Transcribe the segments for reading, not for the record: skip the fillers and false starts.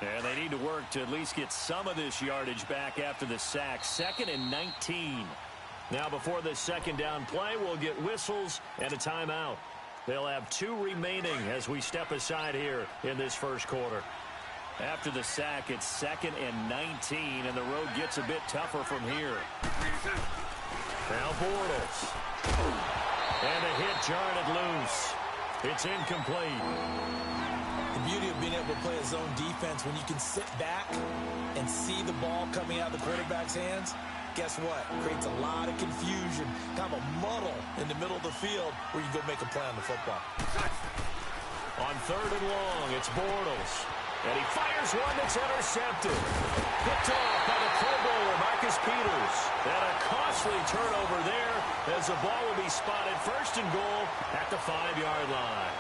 And they need to work to at least get some of this yardage back after the sack. 2nd and 19. Now before this second down play, we'll get whistles and a timeout. They'll have 2 remaining as we step aside here in this first quarter. After the sack, it's 2nd and 19, and the road gets a bit tougher from here. Now Bortles. And a hit jarred it loose. It's incomplete. The beauty of being able to play a zone defense when you can sit back and see the ball coming out of the quarterback's hands, guess what? Creates a lot of confusion, kind of a muddle in the middle of the field where you go make a play on the football. On 3rd and long, it's Bortles. And he fires one that's intercepted. Picked off by the Pro Bowler, Marcus Peters. And a costly turnover there as the ball will be spotted 1st and goal at the 5-yard line.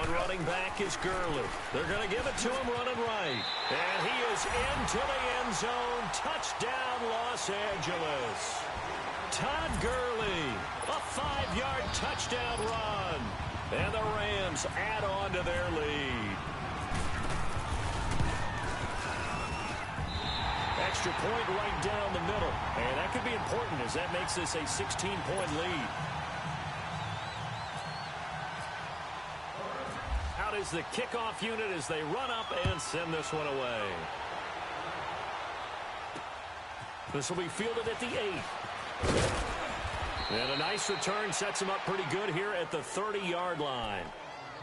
Running back is Gurley. They're going to give it to him running right. And he is into the end zone. Touchdown, Los Angeles. Todd Gurley, a 5-yard touchdown run. And the Rams add on to their lead. Extra point right down the middle. And that could be important as that makes this a 16-point lead. Out is the kickoff unit as they run up and send this one away. This will be fielded at the 8. And a nice return sets him up pretty good here at the 30-yard line.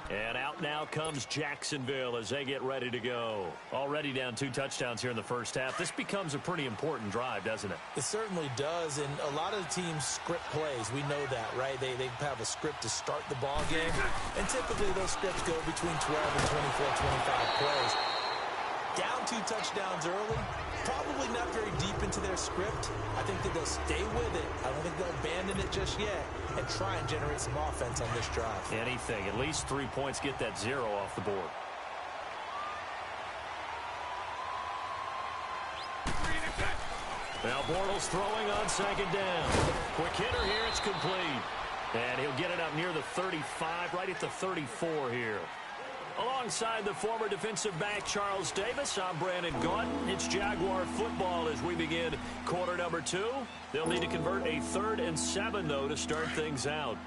And out now comes Jacksonville as they get ready to go. Already down 2 touchdowns here in the first half. This becomes a pretty important drive, doesn't it? It certainly does, and a lot of the teams script plays. We know that, right? They have a script to start the ball game, and typically those scripts go between 12 and 24, 25 plays. Down 2 touchdowns early, probably not very deep into their script. I think that they'll stay with it. I don't think they'll abandon it just yet and try and generate some offense on this drive. Anything. At least 3 points, get that 0 off the board. Now Bortles throwing on 2nd down. Quick hitter here, it's complete. And he'll get it up near the 35, right at the 34 here. Alongside the former defensive back Charles Davis, I'm Brandon Gaunt. It's Jaguar football as we begin quarter number 2. They'll need to convert a 3rd and 7, though, to start things out.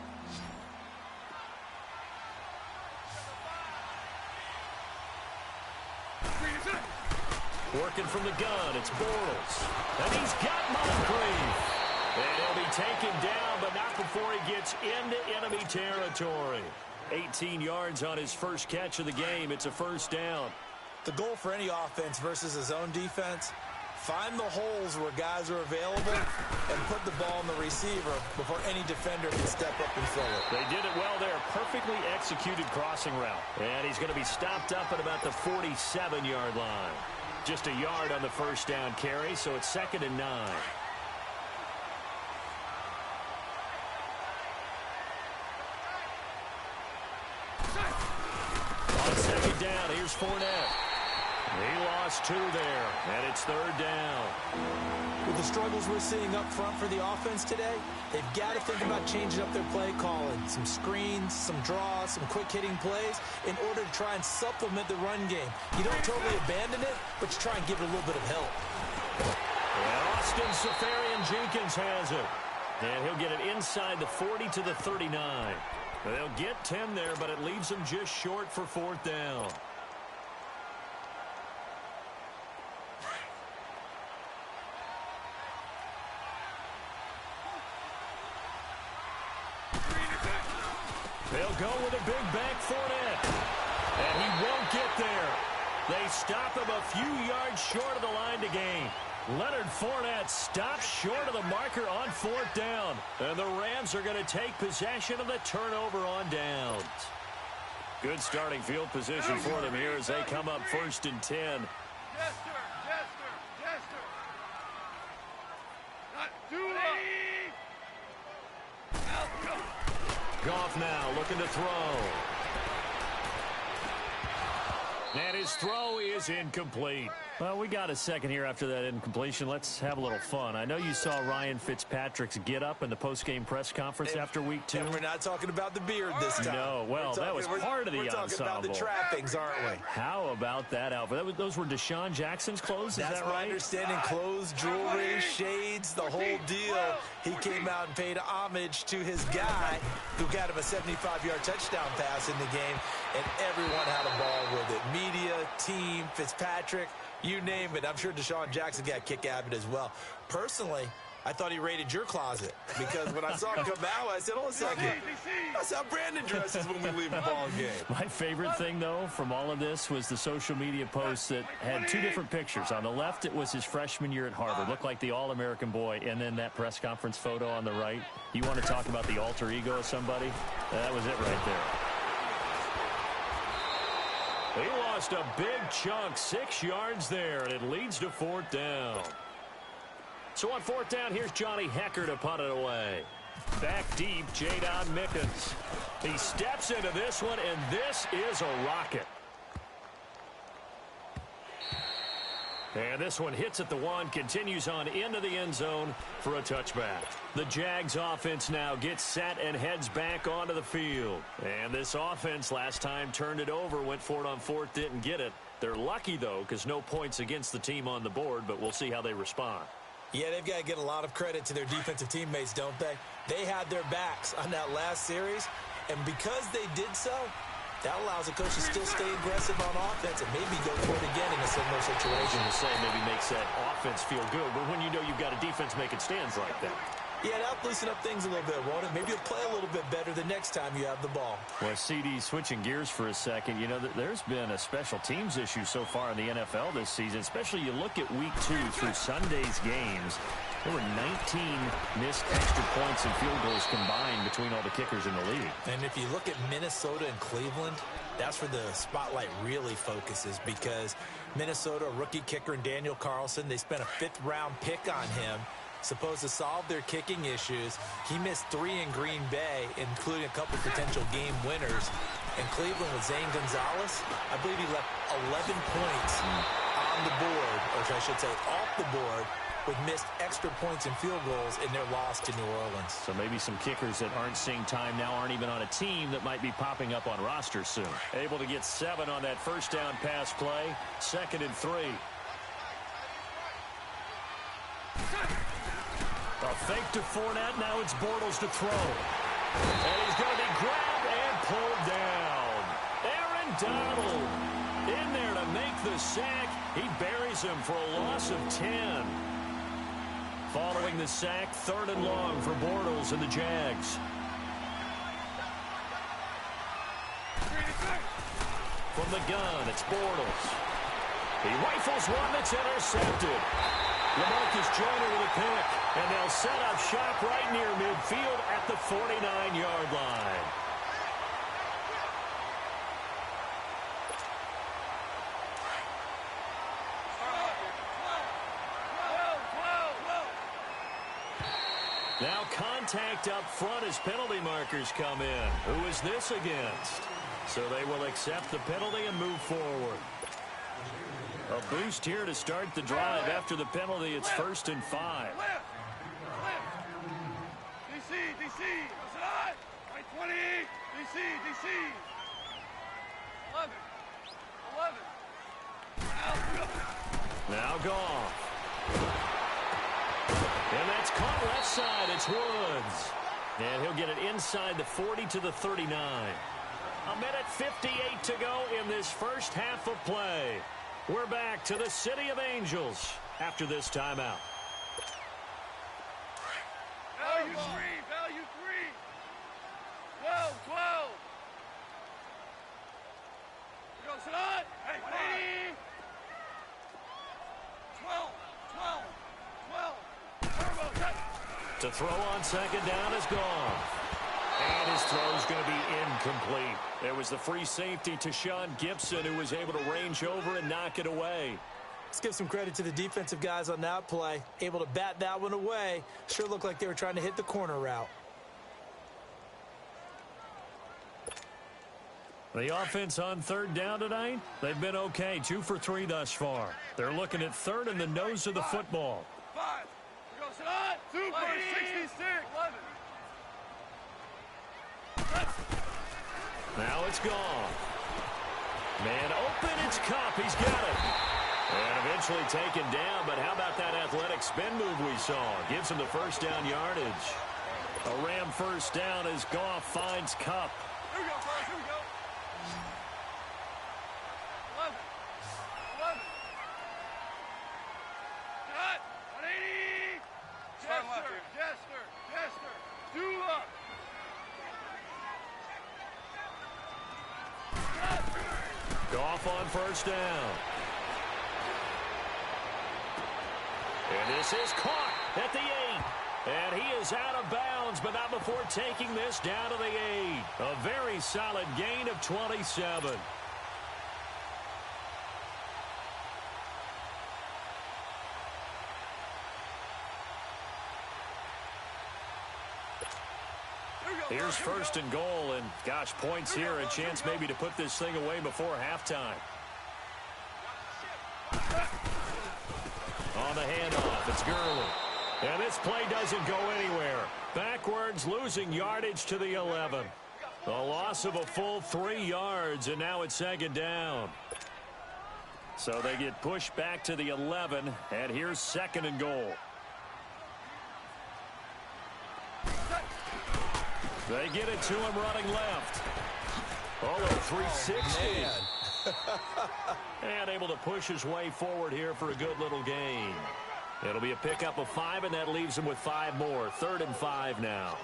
Working from the gun, it's Bortles. And he's got Moncrief. And he'll be taken down, but not before he gets into enemy territory. 18 yards on his first catch of the game. It's a 1st down. The goal for any offense versus a zone defense, find the holes where guys are available and put the ball in the receiver before any defender can step up and fill it. They did it well there. Perfectly executed crossing route. And he's going to be stopped up at about the 47-yard line. Just a yard on the 1st down carry, so it's 2nd and 9. Down. Here's Fournette. He lost 2 there, and it's 3rd down. With the struggles we're seeing up front for the offense today, they've got to think about changing up their play calling. Some screens, some draws, some quick-hitting plays in order to try and supplement the run game. You don't totally abandon it, but you try and give it a little bit of help. And Austin Seferian-Jenkins has it. And he'll get it inside the 40 to the 39. They'll get 10 there, but it leaves them just short for 4th down. They'll go with a big back Fournette. And he won't get there. They stop him a few yards short of the line to gain. Leonard Fournette stops short of the marker on 4th down. And the Rams are going to take possession of the turnover on downs. Good starting field position for them here as they come up 1st and 10. Jester. Not too Goff now looking to throw. And his throw is incomplete. Well, we got a second here after that incompletion. Let's have a little fun. I know you saw Ryan Fitzpatrick's get-up in the post-game press conference after week 2. And we're not talking about the beard this time. No, well, that was part of the ensemble. We're talking about the trappings, aren't we? How about that outfit? Those were Deshaun Jackson's clothes, is that right? That's my understanding. Clothes, jewelry, shades, the whole deal. He came out and paid homage to his guy who got him a 75-yard touchdown pass in the game, and everyone had a ball with it. Media, team, Fitzpatrick, you name it. I'm sure Deshaun Jackson got a kick out of it as well. Personally, I thought he raided your closet because when I saw him come out, I said, hold on a second. That's how Brandon dresses when we leave a ball game. My favorite thing, though, from all of this was the social media posts that had 2 different pictures. On the left, it was his freshman year at Harvard. Looked like the All-American boy. And then that press conference photo on the right. You want to talk about the alter ego of somebody? That was it right there. He lost a big chunk, 6 yards there, and it leads to 4th down. So on 4th down, here's Johnny Hecker to punt it away. Back deep, Jadon Mickens. He steps into this one, and this is a rocket. And this one hits at the 1, continues on into the end zone for a touchback. The Jags offense now gets set and heads back onto the field. And this offense last time turned it over, went for it on 4th, didn't get it. They're lucky, though, because no points against the team on the board, but we'll see how they respond. Yeah, they've got to get a lot of credit to their defensive teammates, don't they? They had their backs on that last series, and because they did so, that allows the coach to still stay aggressive on offense and maybe go for it again in a similar situation. To say maybe makes that offense feel good, but when you know you've got a defense making stands like that. Yeah, that'll loosen up things a little bit, won't it? Maybe you'll play a little bit better the next time you have the ball. Well, CD, switching gears for a second, you know, there's been a special teams issue so far in the NFL this season, especially you look at week 2 through Sunday's games. There were 19 missed extra points and field goals combined between all the kickers in the league. And if you look at Minnesota and Cleveland, that's where the spotlight really focuses because Minnesota, rookie kicker and Daniel Carlson, they spent a 5th-round pick on him, supposed to solve their kicking issues. He missed 3 in Green Bay, including a couple potential game winners. And Cleveland with Zane Gonzalez, I believe he left 11 points on the board, or I should say off the board, with missed extra points and field goals in their loss to New Orleans. So maybe some kickers that aren't seeing time now aren't even on a team that might be popping up on rosters soon. Able to get 7 on that 1st down pass play. 2nd and 3. A fake to Fournette. Now it's Bortles to throw. And he's going to be grabbed and pulled down. Aaron Donald in there to make the sack. He buries him for a loss of 10. Following the sack, 3rd and long for Bortles and the Jags. From the gun, it's Bortles. He rifles one that's intercepted. LaMarcus Joyner with a pick, and they'll set up shop right near midfield at the 49-yard line. Now contact up front as penalty markers come in. Who is this against? So they will accept the penalty and move forward. A boost here to start the drive. After the penalty, it's 1st and 5. DC, right 20, DC. 11. Now gone. And that's caught left side. It's Woods. And he'll get it inside the 40 to the 39. A minute 58 to go in this first half of play. We're back to the City of Angels after this timeout. Value 3. 12. Here goes tonight. Hey, 12. To throw on 2nd down is gone. And his throw is going to be incomplete. There was the free safety to Sean Gibson, who was able to range over and knock it away. Let's give some credit to the defensive guys on that play. Able to bat that one away. Sure looked like they were trying to hit the corner route. The offense on third down tonight, they've been okay, 2 for 3 thus far. They're looking at third in the nose of the football. 5. Go, Salad. Super 66. 11. Now it's gone. Man open, it's Cup. He's got it. And eventually taken down, but how about that athletic spin move we saw? Gives him the first down yardage. A Ram first down as Goff finds Cup. Here we go, fellas. Here we go. 11. 11. Cut. 180. Jester. Do up. Goff on first down. And this is caught at the 8. And he is out of bounds, but not before taking this down to the 8. A very solid gain of 27. Here's first and goal, and gosh, points here, a chance maybe to put this thing away before halftime. On the handoff, it's Gurley. And this play doesn't go anywhere. Backwards, losing yardage to the 11. A loss of a full 3 yards, and now it's second down. So they get pushed back to the 11, and here's second and goal. They get it to him running left. Oh, a 360. And able to push his way forward here for a good little gain. It'll be a pickup of 5, and that leaves him with 5 more. 3rd and 5 now.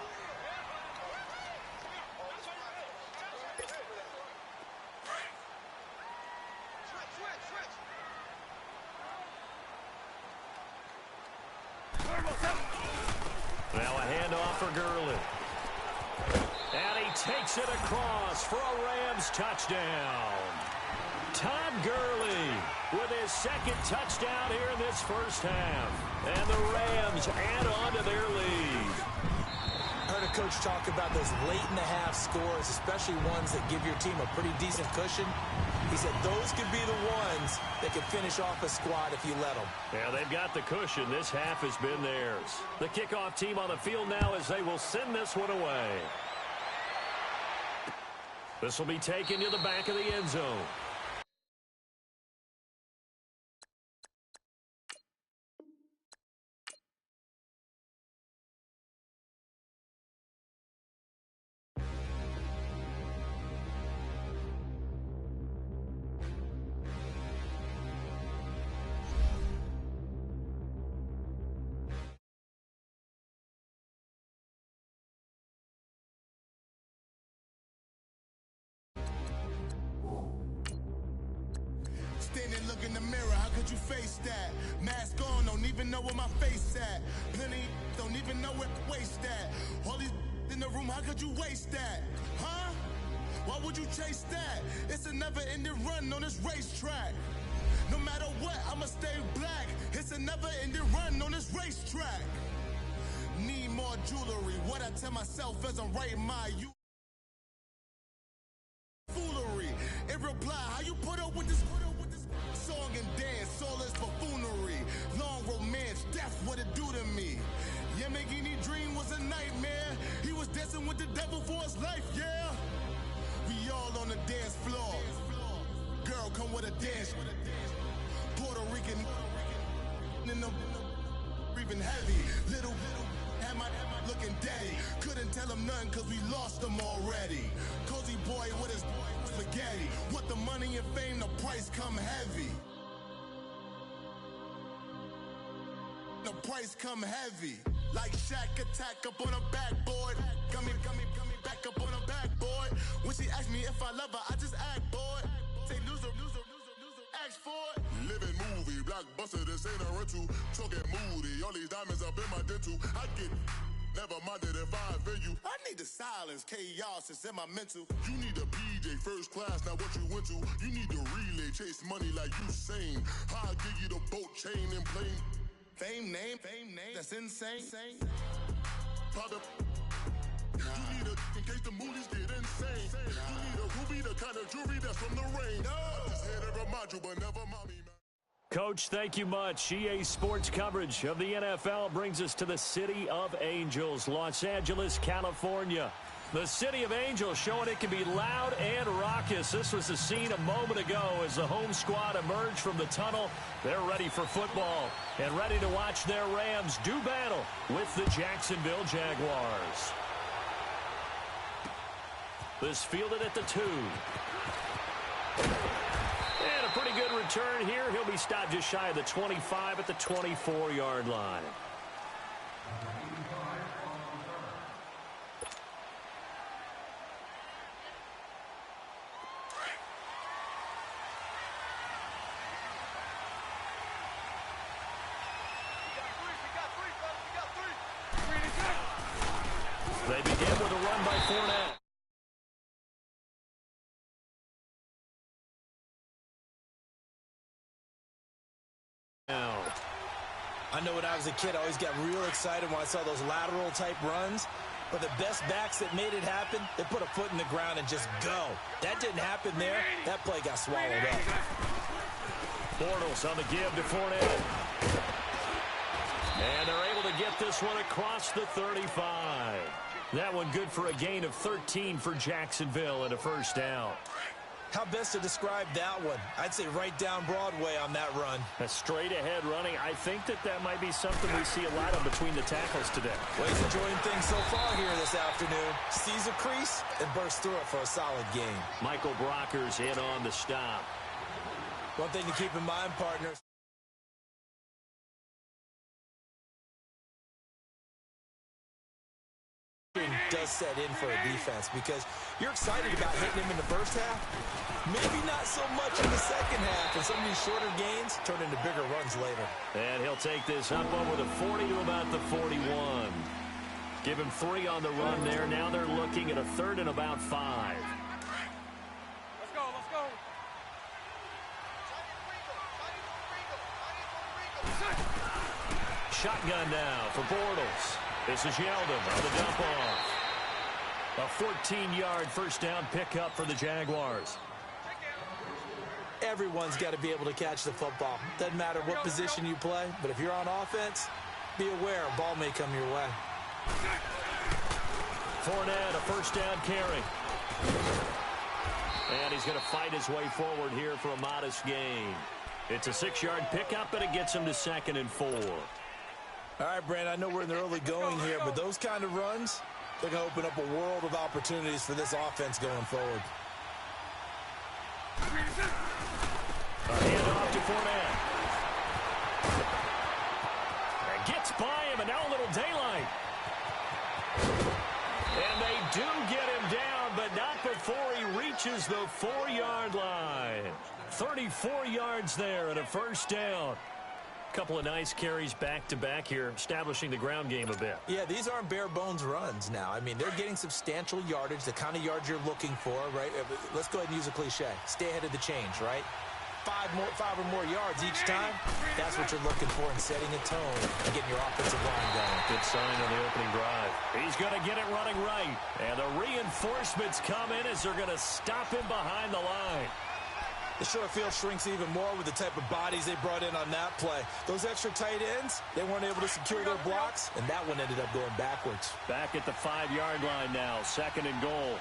Now a handoff for Gurley. And he takes it across for a Rams touchdown. Todd Gurley with his second touchdown here in this first half. And the Rams add on to their lead. I heard a coach talk about those late-in-the-half scores, especially ones that give your team a pretty decent cushion. He said those could be the ones that could finish off a squad if you let them. Yeah, they've got the cushion. This half has been theirs. The kickoff team on the field now as they will send this one away. This will be taken to the back of the end zone. Standing, look in the mirror, how could you face that? Mask on, don't even know where my face at. Plenty, don't even know where to waste that. All these in the room, how could you waste that? Huh? Why would you chase that? It's a never-ending run on this racetrack. No matter what, I'ma stay black. It's a never-ending run on this racetrack. Need more jewelry. What I tell myself as I'm writing my foolery. In reply, how you put up with this song and dance, all this buffoonery. Long romance, death, what it do to me. Yamagini dream was a nightmare. He was dancing with the devil for his life, yeah. We all on the dance floor. Girl, come with a dance. Puerto Rican in the breathing heavy. Little had my looking daddy. Couldn't tell him nothing cause we lost him already. Cozy boy with his spaghetti. What the money and fame, the price come heavy. The price come heavy. Like Shaq attack up on a backboard. Got me back up on a backboard. When she asked me if I love her, I just act bored. Say loser, ask for it. Living movie, blockbuster, this ain't a rental. Talking moody, all these diamonds up in my dental. I get never minded if I offend you. I need the silence, chaos is in my mental. You need a PJ, first class, not what you went to. You need the relay, chase money like you sane. I'll give you the boat, chain, and plane. Fame name, that's insane. Pop up. You need a in case the movies get insane. Coach, thank you much. EA Sports coverage of the NFL brings us to the City of Angels, Los Angeles, California. The City of Angels showing it can be loud and raucous. This was the scene a moment ago as the home squad emerged from the tunnel. They're ready for football and ready to watch their Rams do battle with the Jacksonville Jaguars. This fielded at the 2. And a pretty good return here. He'll be stopped just shy of the 25 at the 24-yard line. They begin with a run by Fournette. I know when I was a kid, I always got real excited when I saw those lateral-type runs. But the best backs that made it happen, they put a foot in the ground and just go. That didn't happen there. That play got swallowed up. Bortles on the give to Fournette. And they're able to get this one across the 35. That one good for a gain of 13 for Jacksonville and a first down. How best to describe that one? I'd say right down Broadway on that run. A straight-ahead running. I think that might be something we see a lot of between the tackles today. Well, he's enjoying things so far here this afternoon. Sees a crease and bursts through it for a solid game. Michael Brocker's in on the stop. One thing to keep in mind, partners. Does set in for a defense because you're excited about hitting him in the first half. Maybe not so much in the second half, and some of these shorter gains turn into bigger runs later. And he'll take this up over the 40 to about the 41. Give him 3 on the run there. Now they're looking at a 3rd and about 5. Let's go, let's go. Shotgun now for Bortles. This is Yeldon on the dump off. A 14-yard first down pickup for the Jaguars. Everyone's got to be able to catch the football. Doesn't matter what position you play, but if you're on offense, be aware a ball may come your way. Fournette, a first down carry. And he's going to fight his way forward here for a modest gain. It's a 6-yard pickup, and it gets him to 2nd and 4. All right, Brandon, I know we're in the early going here, but those kind of runs, they're going to open up a world of opportunities for this offense going forward. A handoff to Fournette. And gets by him, and now a little daylight. And they do get him down, but not before he reaches the 4-yard line. 34 yards there and a first down. Couple of nice carries back-to-back here, establishing the ground game a bit. Yeah, these aren't bare-bones runs now. I mean, they're getting substantial yardage, the kind of yards you're looking for, right? Let's go ahead and use a cliche. Stay ahead of the change, right? 5 or more yards each time, that's what you're looking for in setting a tone and getting your offensive line going. Good sign on the opening drive. He's going to get it running right. And the reinforcements come in as they're going to stop him behind the line. The short field shrinks even more with the type of bodies they brought in on that play. Those extra tight ends, they weren't able to secure their blocks, and that one ended up going backwards. Back at the 5-yard line now, 2nd and goal.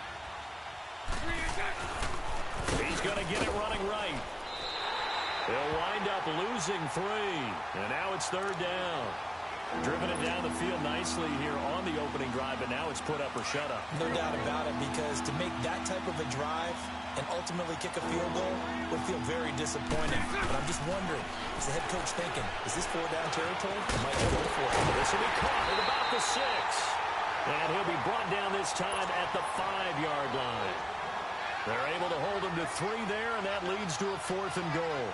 He's going to get it running right. They'll wind up losing 3, and now it's 3rd down. Driven it down the field nicely here on the opening drive, but now it's put up or shut up. No doubt about it, because to make that type of a drive and ultimately kick a field goal would feel very disappointing. But I'm just wondering, is the head coach thinking, is this 4-down territory? Or might he go for it? This will be caught at about the 6. And he'll be brought down this time at the 5-yard line. They're able to hold him to 3 there, and that leads to a 4th and goal.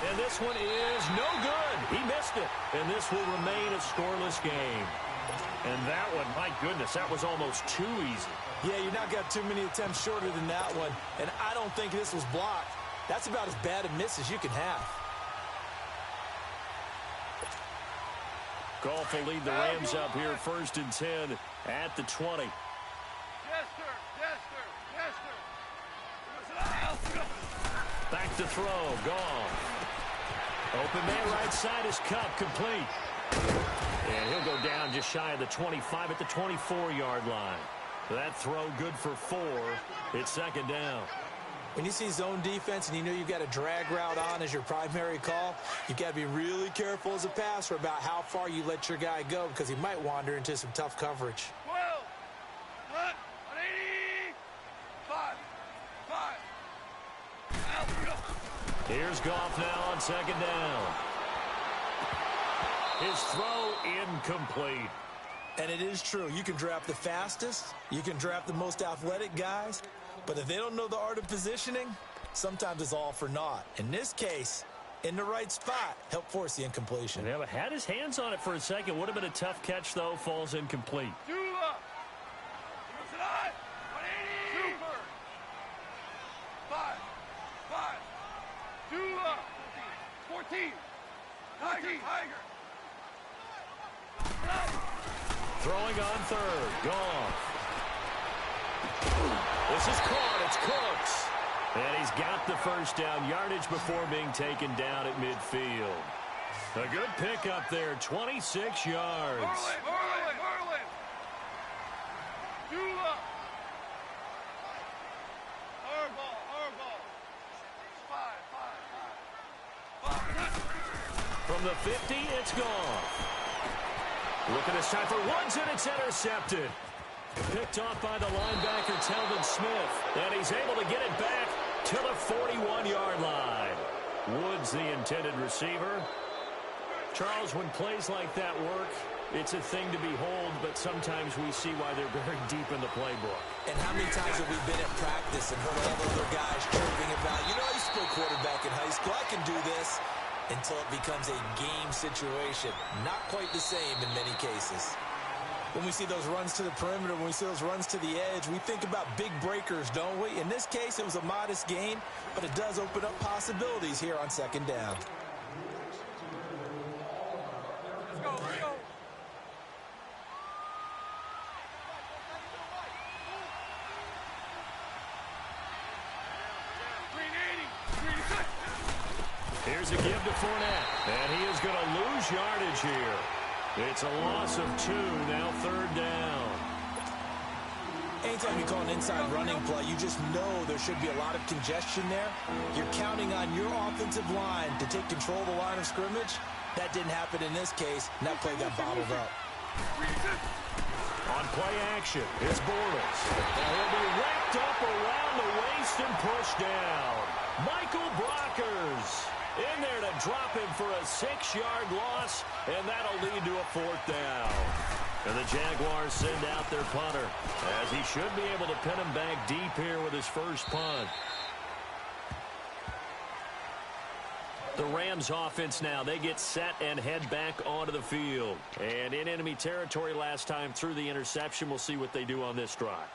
And this one is no good. He missed it. And this will remain a scoreless game. And that one, my goodness, that was almost too easy. Yeah, you're not got too many attempts shorter than that one. And I don't think this was blocked. That's about as bad a miss as you can have. Goff will lead the Rams up here 1st and 10 at the 20. Yes, sir. Yes, sir. Yes, sir. Back to throw. Goff. Open man right side is cut. Complete. And he'll go down just shy of the 25 at the 24-yard line. That throw good for 4. It's 2nd down. When you see zone defense and you know you've got a drag route on as your primary call, you've got to be really careful as a passer about how far you let your guy go because he might wander into some tough coverage. 12. Hut. 180. 5. Here's Goff now on 2nd down. His throw incomplete. And it is true. You can draft the fastest. You can draft the most athletic guys. But if they don't know the art of positioning, sometimes it's all for naught. In this case, in the right spot, help force the incompletion. Yeah, but had his hands on it for a second. Would have been a tough catch, though. Falls incomplete. Dula. 180. Super. 5. Dula. 14. Tiger. Throwing on 3rd. Goff. This is caught. It's Cooks. And he's got the 1st down yardage before being taken down at midfield. A good pickup there. 26 yards. Merlin. Dula. Hardball. 5. From the 50, it's Goff. Looking this time for Woods, and it's intercepted. Picked off by the linebacker, Telvin Smith. And he's able to get it back to the 41-yard line. Woods, the intended receiver. Charles, when plays like that work, it's a thing to behold, but sometimes we see why they're very deep in the playbook. And how many times have we been at practice and heard all the other guys chirping about, you know, I used to play quarterback in high school. I can do this. Until it becomes a game situation. Not quite the same in many cases. When we see those runs to the perimeter, when we see those runs to the edge, we think about big breakers, don't we? In this case, it was a modest gain, but it does open up possibilities here on 2nd down. Let's go. Here's a give to Fournette, and he is going to lose yardage here. It's a loss of 2, now 3rd down. Anytime you call an inside running play, you just know there should be a lot of congestion there. You're counting on your offensive line to take control of the line of scrimmage. That didn't happen in this case, and that play got bottled up. On play action, it's Bortles. And he'll be wrapped up around the waist and pushed down. Michael Brockers in there to drop him for a 6-yard loss, and that'll lead to a 4th down. And the Jaguars send out their punter, as he should be able to pin him back deep here with his first punt. The Rams offense now, they get set and head back onto the field. And in enemy territory last time through the interception, we'll see what they do on this drive.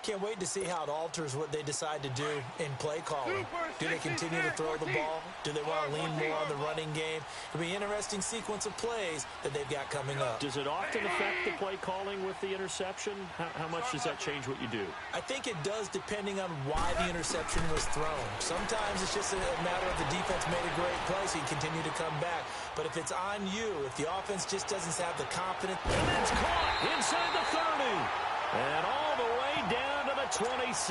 Can't wait to see how it alters what they decide to do in play calling. Do they continue to throw the ball? Do they want to lean more on the running game? It'll be an interesting sequence of plays that they've got coming up. Does it often affect the play calling with the interception? How much does that change what you do? I think it does depending on why the interception was thrown. Sometimes it's just a matter of the defense made a great play, so you continue to come back. But if it's on you, if the offense just doesn't have the confidence. And it's caught inside the 30. And all the way down to the 26.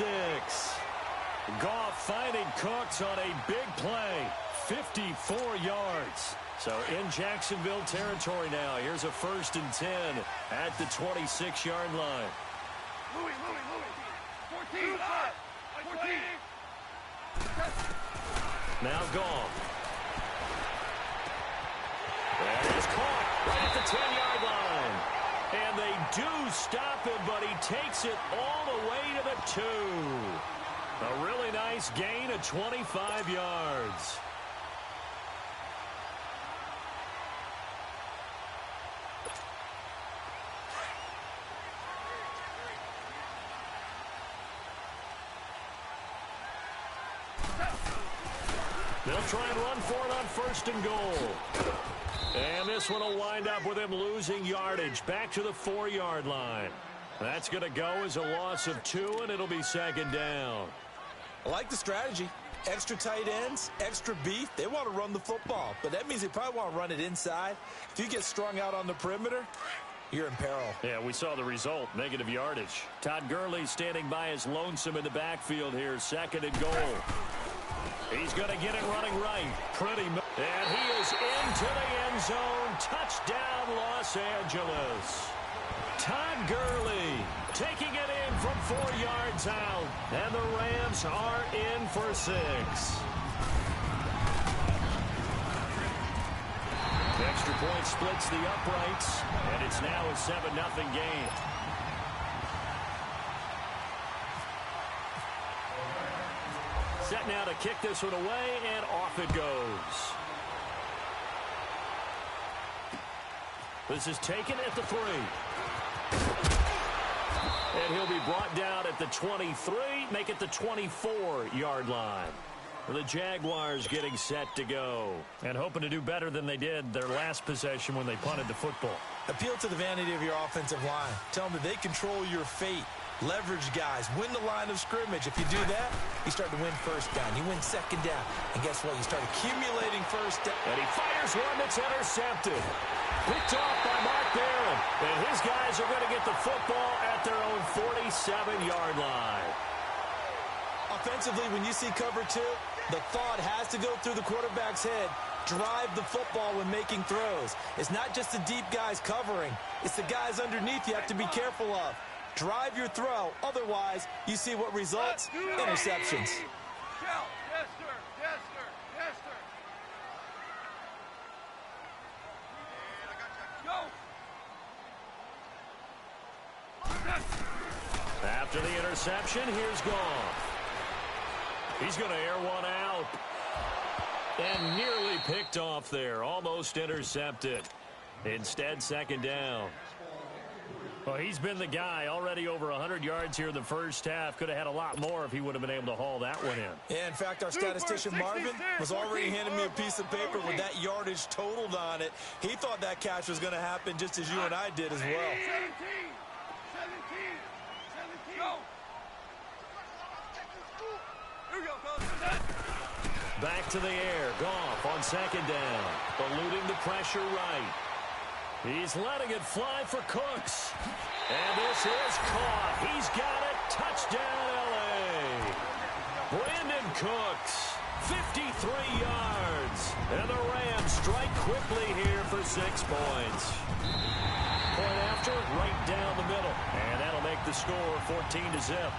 Goff finding Cooks on a big play. 54 yards. So in Jacksonville territory now. Here's a 1st and 10 at the 26-yard line. Louis. 14. 14. Now Goff. That is caught right at the 10-yard line. And they do stop him, but he takes it all the way to the 2. A really nice gain of 25 yards. They'll try and run for it on 1st and goal. And this one will wind up with him losing yardage back to the 4-yard line. That's going to go as a loss of 2, and it'll be second down. I like the strategy. Extra tight ends, extra beef. They want to run the football, but that means they probably want to run it inside. If you get strung out on the perimeter, you're in peril. Yeah, we saw the result, negative yardage. Todd Gurley standing by as lonesome in the backfield here, second and goal. He's going to get it running right. And he is into the end zone. Touchdown, Los Angeles. Todd Gurley taking it in from 4 yards out. And the Rams are in for 6. The extra point splits the uprights, and it's now a 7-0 game. Set now to kick this one away, and off it goes. This is taken at the 3. And he'll be brought down at the 23, make it the 24-yard line. The Jaguars getting set to go and hoping to do better than they did their last possession when they punted the football. Appeal to the vanity of your offensive line. Tell them that they control your fate. Leverage guys. Win the line of scrimmage. If you do that, you start to win first down. You win second down. And guess what? You start accumulating first down. And he fires one that's intercepted. Picked off by Mark Barron. And his guys are going to get the football at their own 47-yard line. Offensively, when you see cover 2, the thought has to go through the quarterback's head. Drive the football when making throws. It's not just the deep guys covering. It's the guys underneath you have to be careful of. Drive your throw. Otherwise, you see what results? Interceptions. Yes, sir. Yes, sir. Yes, sir. Go. After the interception, here's Goff. He's going to air one out. And nearly picked off there. Almost intercepted. Instead, second down. Well, he's been the guy. Already over 100 yards here in the first half. Could have had a lot more if he would have been able to haul that one in. Yeah, in fact, our statistician Marvin was already handing me a piece of paper with that yardage totaled on it. He thought that catch was going to happen just as you and I did as well. 17. Go. Here we go, fellas. Back to the air. Goff on second down. Eluding the pressure right. He's letting it fly for Cooks. And this is caught. He's got it. Touchdown, L.A. Brandon Cooks, 53 yards. And the Rams strike quickly here for 6 points. Point after, right down the middle. And that'll make the score 14-0.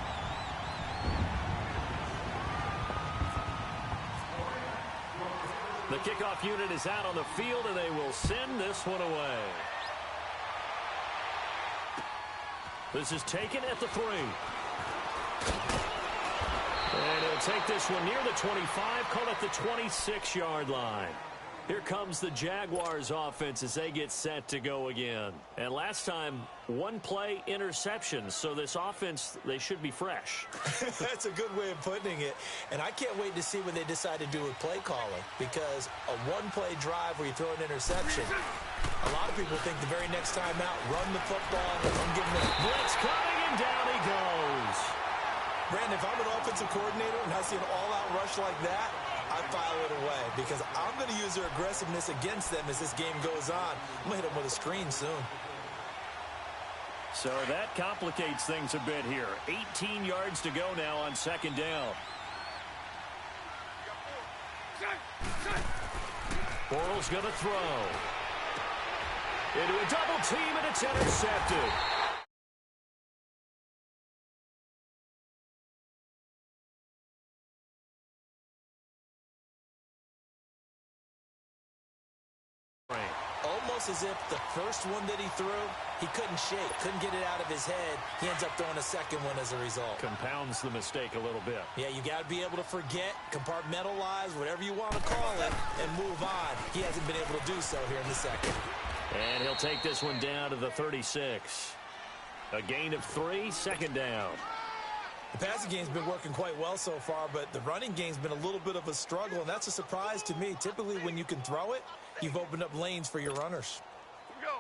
The kickoff unit is out on the field, and they will send this one away. This is taken at the 3. And he'll take this one near the 25, call it the 26-yard line. Here comes the Jaguars offense as they get set to go again. And last time, 1-play interception. So this offense, they should be fresh. That's a good way of putting it. And I can't wait to see what they decide to do with play calling. Because a 1-play drive where you throw an interception, a lot of people think the very next time out, run the football and give them a blitz coming, and down he goes. Brandon, if I'm an offensive coordinator and I see an all-out rush like that, I file it away because I'm going to use their aggressiveness against them as this game goes on. I'm going to hit them with a screen soon. So that complicates things a bit here. 18 yards to go now on second down. Bortles going to throw. Into a double team, and it's intercepted. Almost as if the first one that he threw, he couldn't shake, couldn't get it out of his head. He ends up throwing a second one as a result. Compounds the mistake a little bit. Yeah, you got to be able to forget, compartmentalize, whatever you want to call it, and move on. He hasn't been able to do so here in the second. And he'll take this one down to the 36. A gain of 3, second down. The passing game's been working quite well so far, but the running game's been a little bit of a struggle, and that's a surprise to me. Typically, when you can throw it, you've opened up lanes for your runners. Here we go.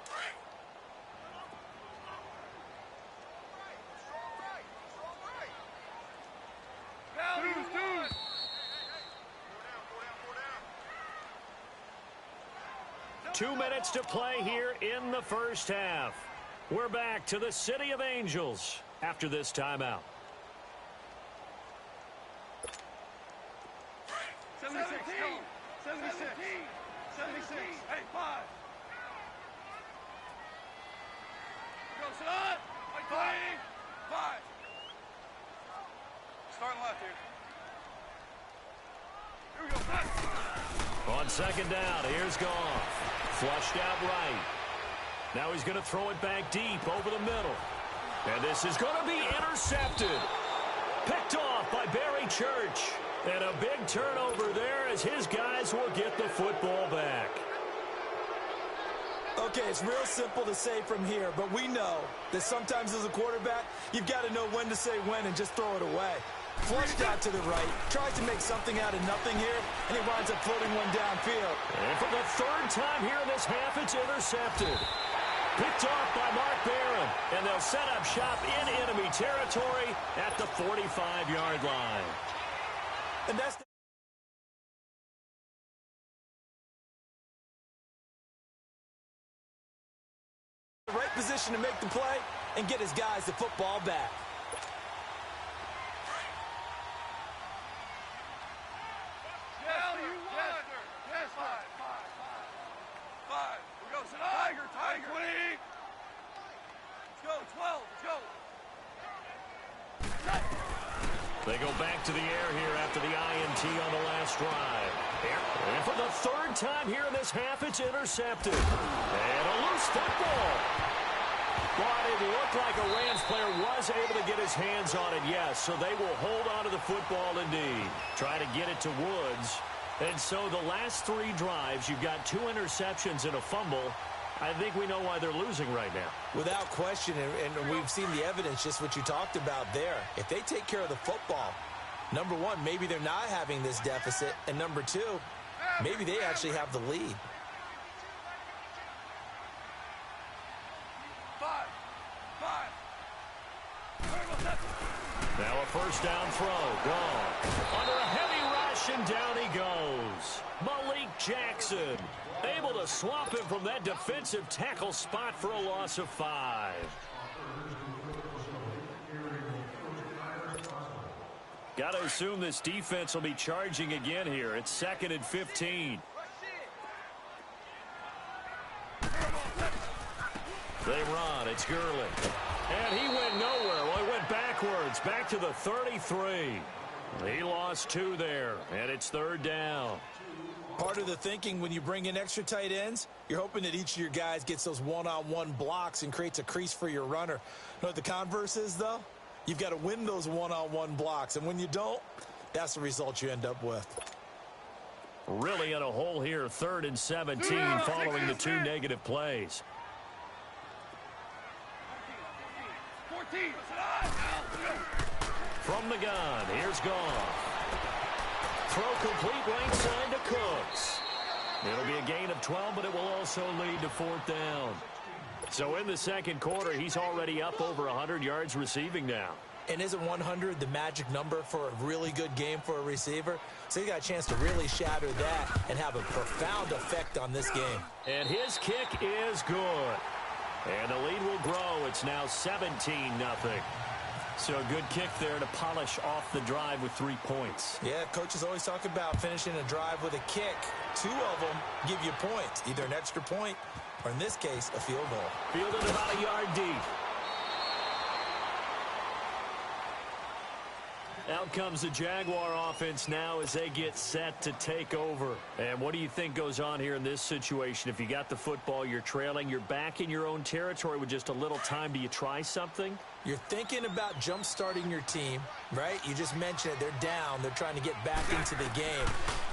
Dude. 2 minutes to play here in the first half. We're back to the City of Angels after this timeout. 76. 76. Hey, 5. Go, son. 5. 5. Starting left here. Here we go. On second down, here's Goff. Flushed out right. Now he's going to throw it back deep over the middle. And this is going to be intercepted. Picked off by Barry Church. And a big turnover there as his guys will get the football back. Okay, it's real simple to say from here, but we know that sometimes as a quarterback, you've got to know when to say when and just throw it away. Flushed out to the right, tries to make something out of nothing here, and he winds up floating one downfield. And for the third time here in this half, it's intercepted. Picked off by Mark Barron, and they'll set up shop in enemy territory at the 45-yard line. And that's the right position to make the play and get his guys the football back. Yes, 5. 5. We go, Tiger. 20. Let's go, 12. Let's go. They go back to the air here after the INT on the last drive. And for the third time here in this half, it's intercepted. And a loose football. But it looked like a Rams player was able to get his hands on it, yes. So they will hold on to the football indeed. Try to get it to Woods. And so the last 3 drives, you've got 2 interceptions and a fumble. I think we know why they're losing right now. Without question, and we've seen the evidence, just what you talked about there. If they take care of the football, number one, maybe they're not having this deficit. And number 2, maybe they actually have the lead. 5. Now a first down throw. Gone. Under a heavy rush, and down he goes. Malik Jackson able to swamp him from that defensive tackle spot for a loss of 5. Got to assume this defense will be charging again here. It's 2nd and 15. They run. It's Gurley. And he went nowhere. Well, he went backwards. Back to the 33. He lost 2 there. And it's 3rd down. Part of the thinking when you bring in extra tight ends, you're hoping that each of your guys gets those one-on-one blocks and creates a crease for your runner. You know what the converse is, though? You've got to win those one-on-one blocks. And when you don't, that's the result you end up with. Really in a hole here, 3rd and 17 following the 2 negative plays. 14. From the gun, here's Goff. Throw complete right side to Cooks. It'll be a gain of 12, but it will also lead to 4th down. So in the second quarter, he's already up over 100 yards receiving now. And isn't 100 the magic number for a really good game for a receiver? So he got a chance to really shatter that and have a profound effect on this game. And his kick is good. And the lead will grow. It's now 17-0. So a good kick there to polish off the drive with 3 points. Yeah, coaches always talk about finishing a drive with a kick. 2 of them give you points, either an extra point or, in this case, a field goal. Fielded about a yard deep. Out comes the Jaguar offense now as they get set to take over. And what do you think goes on here in this situation? If you got the football, you're trailing, you're back in your own territory with just a little time. Do you try something? You're thinking about jump-starting your team, right? You just mentioned it. They're down. They're trying to get back into the game.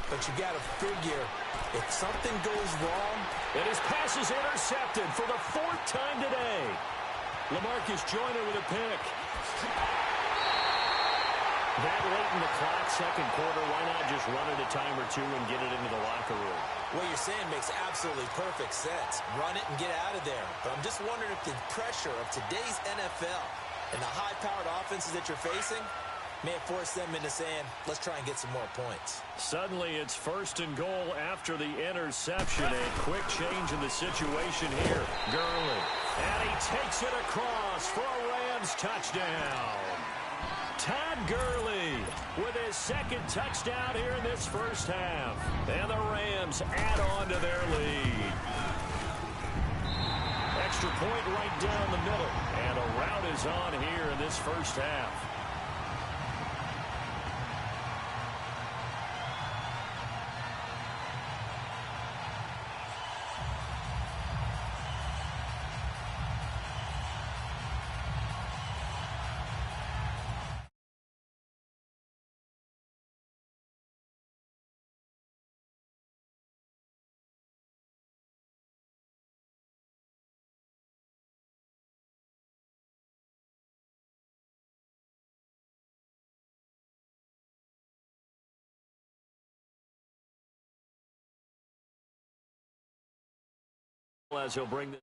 But you got to figure, if something goes wrong. And his pass is intercepted for the 4th time today. LaMarcus Joyner with a pick. That late in the clock, second quarter, why not just run it a time or two and get it into the locker room? What you're saying makes absolutely perfect sense. Run it and get out of there. But I'm just wondering if the pressure of today's NFL and the high-powered offenses that you're facing may have forced them into saying, let's try and get some more points. Suddenly, it's first and goal after the interception. A quick change in the situation here. Gurley. And he takes it across for a Rams touchdown. Todd Gurley with his second touchdown here in this first half. And the Rams add on to their lead. Extra point right down the middle. And a rout is on here in this first half. As he'll bring this.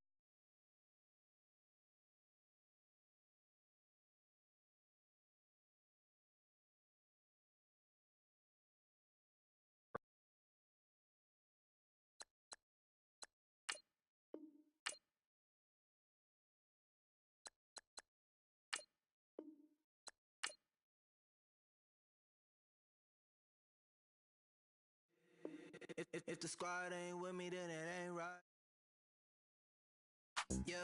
If the squad ain't with me, then it ain't right. Yeah.